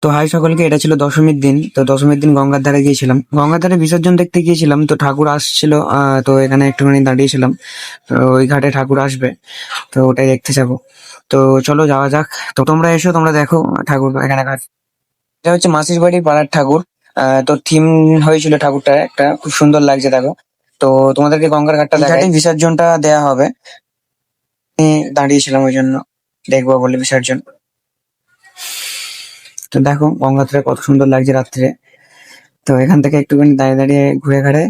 তো হাই সকলকে, এটা ছিল দশমীর দিন। তো দশমীর দিন গঙ্গার ধারে গিয়েছিলাম, গঙ্গার ধারে বিসর্জন দেখতে গিয়েছিলাম। তো ঠাকুর আসছিল, তো এখানে একটুখানি দাঁড়িয়েছিলাম। তো ওই ঘাটে ঠাকুর আসবে, তো ওটাই দেখতে যাবো। তো চলো যাওয়া যাক। তো তোমরা এসো, তোমরা দেখো ঠাকুর এখানে ঘাট। এটা হচ্ছে মাসির বাড়ির পাড়ার ঠাকুর। তো থিম হয়েছিল ঠাকুরটা, একটা খুব সুন্দর লাগছে দেখো। তো তোমাদেরকে গঙ্গার ঘাটটা দেখাই, বিসর্জনটা দেয়া হবে। আমি দাঁড়িয়েছিলাম ওই জন্য, দেখবো বলে বিসর্জন। তো দেখো গঙ্গাটা কত সুন্দর লাগছে রাত্রে। তো এখান থেকে একটুখানি দাঁড়িয়ে দাঁড়িয়ে ঘুরে ঘাড়ে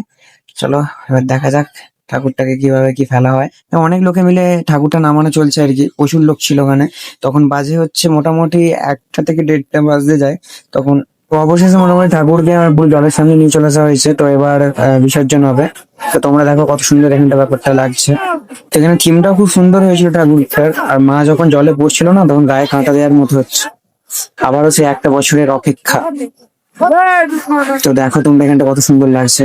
চলো এবার দেখা যাক ঠাকুরটাকে কিভাবে কি ফেলা হয়। তো অনেক লোকে মিলে ঠাকুরটা নামানো চলছে আর কি, প্রচুর লোক ছিল ওখানে। তখন বাজে হচ্ছে মোটামুটি 1টা থেকে 1:30 বাজতে যায় তখন। তো অবশেষে মোটামুটি ঠাকুরকে আমার পুরো জলের সামনে নিয়ে চলে আসা হয়েছে। তো এবার বিসর্জন হবে। তো তোমরা দেখো কত সুন্দর এখানটা ব্যাপারটা লাগছে। তো এখানে থিমটাও খুব সুন্দর হয়েছিল ঠাকুরটার। আর মা যখন জলে পড়ছিল না, তখন গায়ে কাঁটা দেওয়ার মতো হচ্ছে। আবারও সে একটা বছরের অপেক্ষা। তো দেখো তোমরা এখানটা কত সুন্দর লাগছে।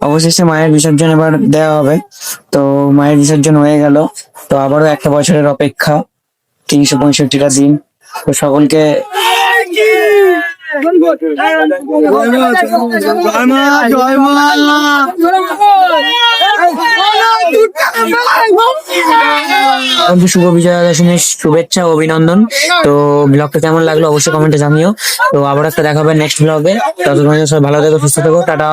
অবশেষে মায়ের বিসর্জন এবার দেওয়া হবে। তো মায়ের বিসর্জন হয়ে গেল। তো আবারও একটা বছরের অপেক্ষা, 365টা দিন। তো সকলকে শুভ বিজয়া দশমীর শুভেচ্ছা ও অভিনন্দন। তো ব্লগটা কেমন লাগলো অবশ্যই কমেন্টে জানিও। তো আবার একটা দেখা হবে নেক্সট ব্লগে। ততক্ষণ সবাই ভালো থেকো, সুস্থ থেকো, টাটা।